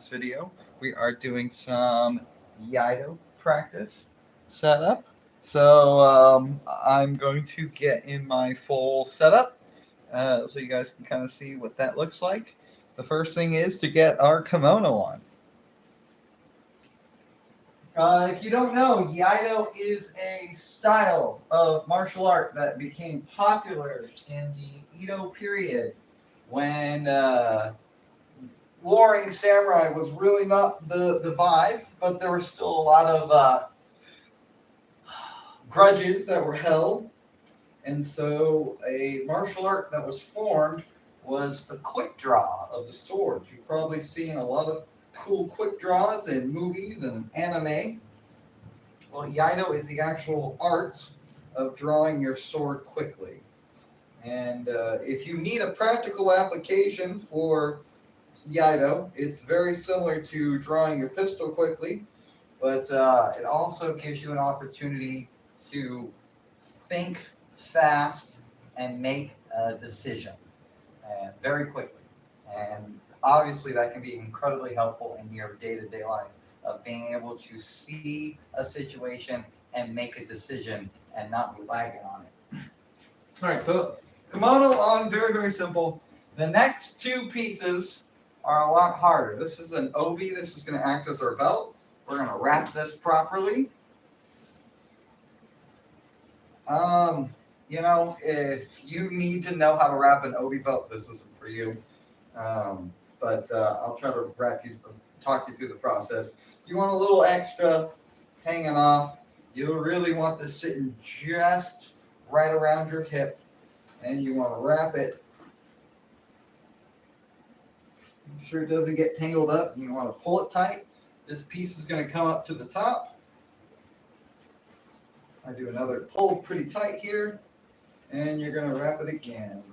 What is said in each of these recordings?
this video, we are doing some iaido practice setup. So I'm going to get in my full setup so you guys can kind of see what that looks like. The first thing is to get our kimono on. If you don't know, iaido is a style of martial art that became popular in the Edo period when warring samurai was really not the vibe, but there was still a lot of grudges that were held. And so a martial art that was formed was the quick draw of the sword. You've probably seen a lot of cool quick draws in movies and anime. Well, iaido is the actual art of drawing your sword quickly. And if you need a practical application for iaido, it's very similar to drawing your pistol quickly, but it also gives you an opportunity to think fast and make a decision very quickly. And obviously that can be incredibly helpful in your day-to-day life of being able to see a situation and make a decision and not be lagging on it. All right, so kimono on, very, very simple. The next two pieces are a lot harder. This is an obi. This is going to act as our belt. We're going to wrap this properly. If you need to know how to wrap an obi belt, this isn't for you. But I'll try to talk you through the process. You want a little extra hanging off. You really want this sitting just right around your hip, and you want to wrap it. Make sure it doesn't get tangled up. You want to pull it tight. This piece is going to come up to the top. I do another pull pretty tight here, and you're going to wrap it again.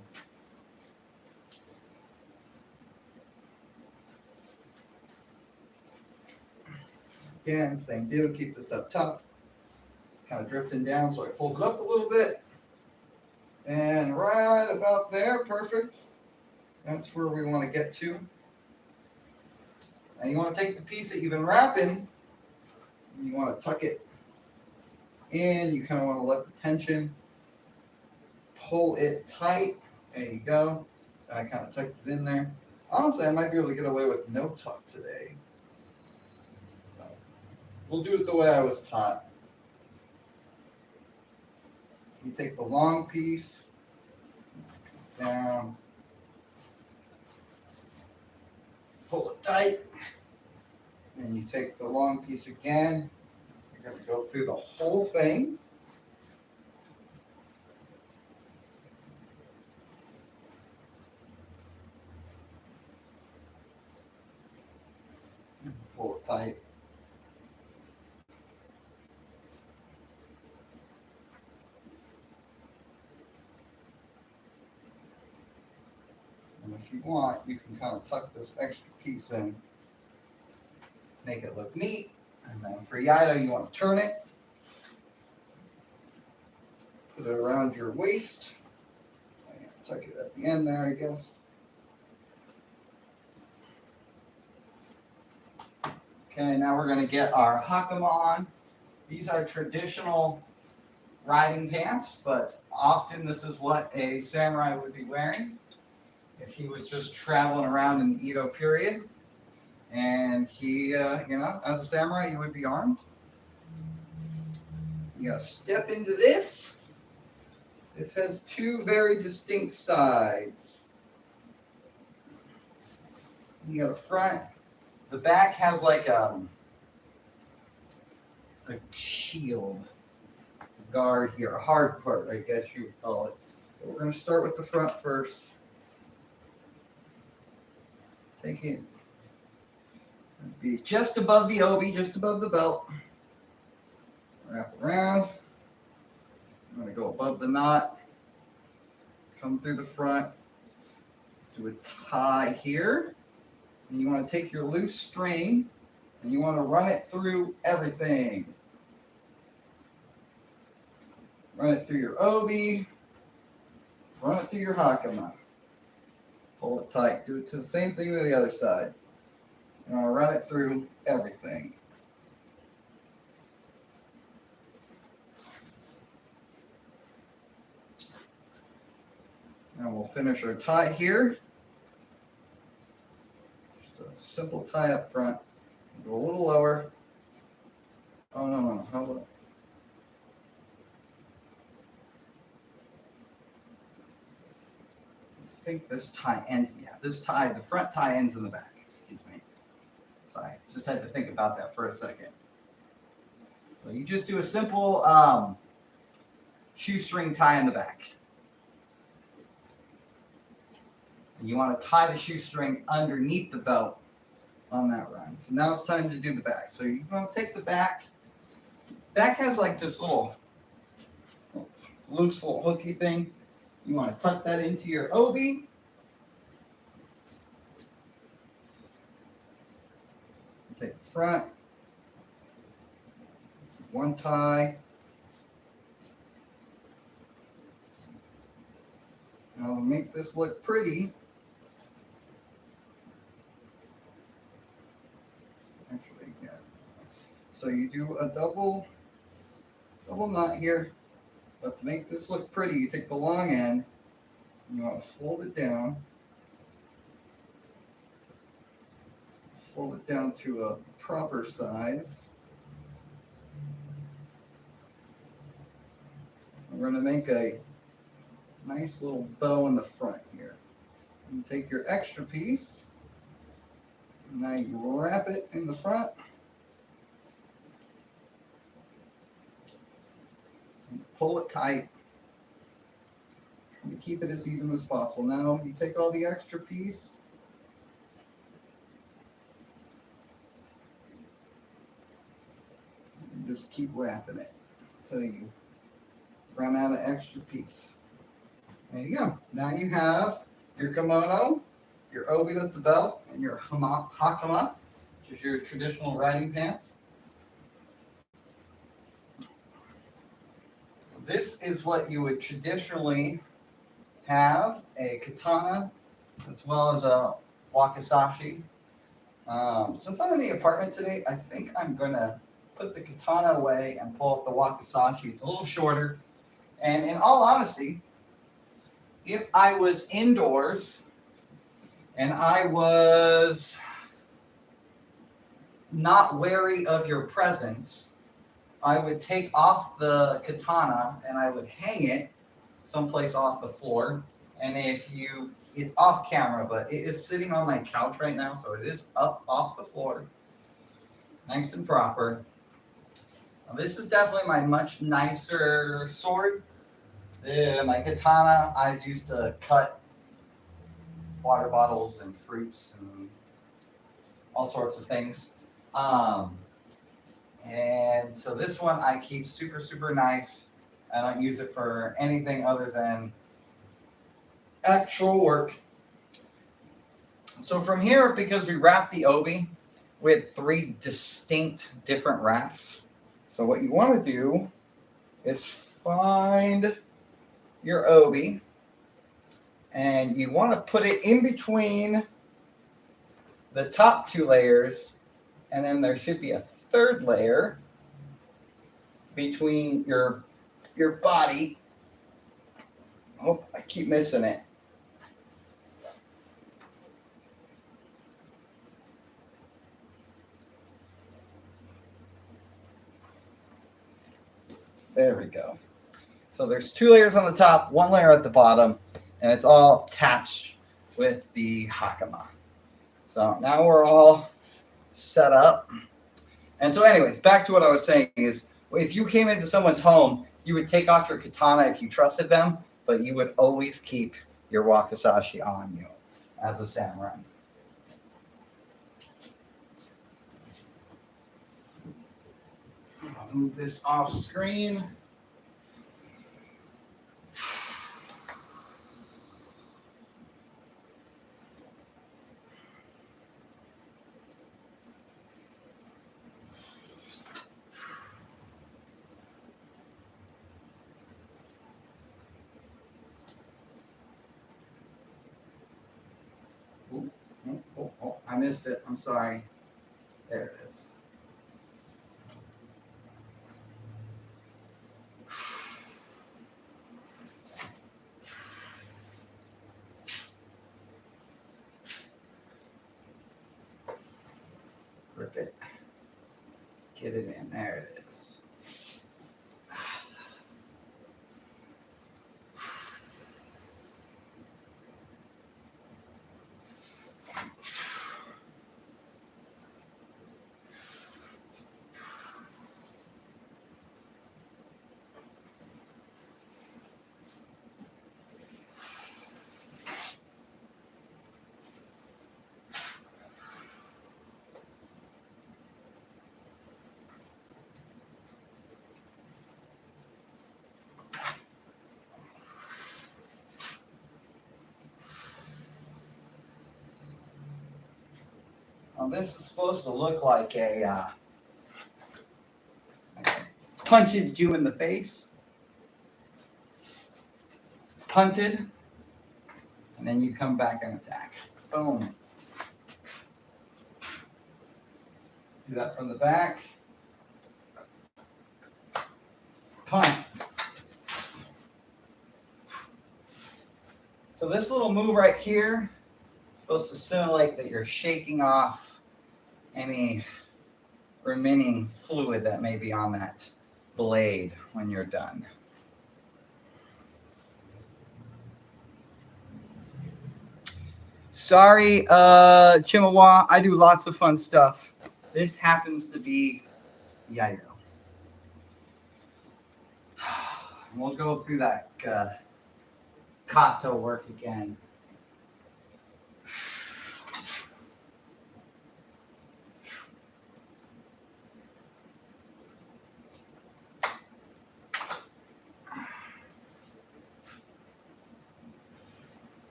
Again, same deal, keep this up top. It's kind of drifting down, so I pulled it up a little bit. And right about there, perfect. That's where we want to get to. And you want to take the piece that you've been wrapping, and you want to tuck it in. You kind of want to let the tension pull it tight. There you go. I kind of tucked it in there. Honestly, I might be able to get away with no tuck today. We'll do it the way I was taught. You take the long piece down, pull it tight, and you take the long piece again. You're going to go through the whole thing. Pull it tight. And if you want, you can kind of tuck this extra piece in, make it look neat. And then for iaido, you want to turn it, put it around your waist, and tuck it at the end there, I guess. Okay, now we're going to get our hakama on. These are traditional riding pants, but often this is what a samurai would be wearing if he was just traveling around in the Edo period. And he, as a samurai, you would be armed. You gotta step into this. This has two very distinct sides. You got a front. The back has like a shield guard here, a hard part, I guess you would call it. But we're going to start with the front first. Take it. Be just above the obi, just above the belt. Wrap around. I'm going to go above the knot. Come through the front. Do a tie here. And you want to take your loose string and you want to run it through everything. Run it through your obi. Run it through your hakama. Pull it tight. Do it to the same thing to the other side. And I'll run it through everything. And we'll finish our tie here. Just a simple tie up front. Go a little lower. Oh, no. How about? I think this tie ends, yeah, the front tie ends in the back. Excuse me. Sorry, just had to think about that for a second. So you just do a simple shoestring tie in the back. And you want to tie the shoestring underneath the belt on that run. So now it's time to do the back. So you want to take the back. Back has like this little loose little hooky thing. You want to tuck that into your obi. Take the front, one tie. Now to make this look pretty, actually, yeah. So you do a double knot here, but to make this look pretty, you take the long end, and you want to fold it down to a proper size. We're going to make a nice little bow in the front here. You take your extra piece, now you wrap it in the front, and pull it tight, and keep it as even as possible. Now you take all the extra piece, and just keep wrapping it until you run out of extra piece. There you go. Now you have your kimono, your obi that's a belt, and your hakama, which is your traditional riding pants. This is what you would traditionally have, a katana as well as a wakizashi. Since I'm in the apartment today, I think I'm going to put the katana away and pull up the wakizashi. It's a little shorter. And in all honesty, if I was indoors and I was not wary of your presence, I would take off the katana and I would hang it someplace off the floor. And it's off camera, but it is sitting on my couch right now, so it is up off the floor, nice and proper. Now, this is definitely my much nicer sword. My katana I've used to cut water bottles and fruits and all sorts of things. And so this one I keep super, super nice. I don't use it for anything other than actual work. So from here, because we wrap the obi with 3 distinct different wraps, so what you want to do is find your obi, and you want to put it in between the top 2 layers, and then there should be a 3rd layer between your body. Oh, I keep missing it. There we go. So there's 2 layers on the top, 1 layer at the bottom, and it's all attached with the hakama. So now we're all set up. And so anyways, back to what I was saying is, if you came into someone's home, you would take off your katana if you trusted them, but you would always keep your wakizashi on you as a samurai. I'll move this off screen. Oh, I missed it. I'm sorry. There it is. Grip it. Get it in. There it is. Now this is supposed to look like a punted you in the face, punted, and then you come back and attack. Boom. Do that from the back. Punt. So this little move right here is supposed to simulate that you're shaking off any remaining fluid that may be on that blade when you're done. Sorry, Chimmawa, I do lots of fun stuff. This happens to be iaido. We'll go through that kata work again.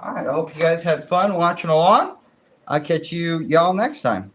All right, I hope you guys had fun watching along. I'll catch y'all next time.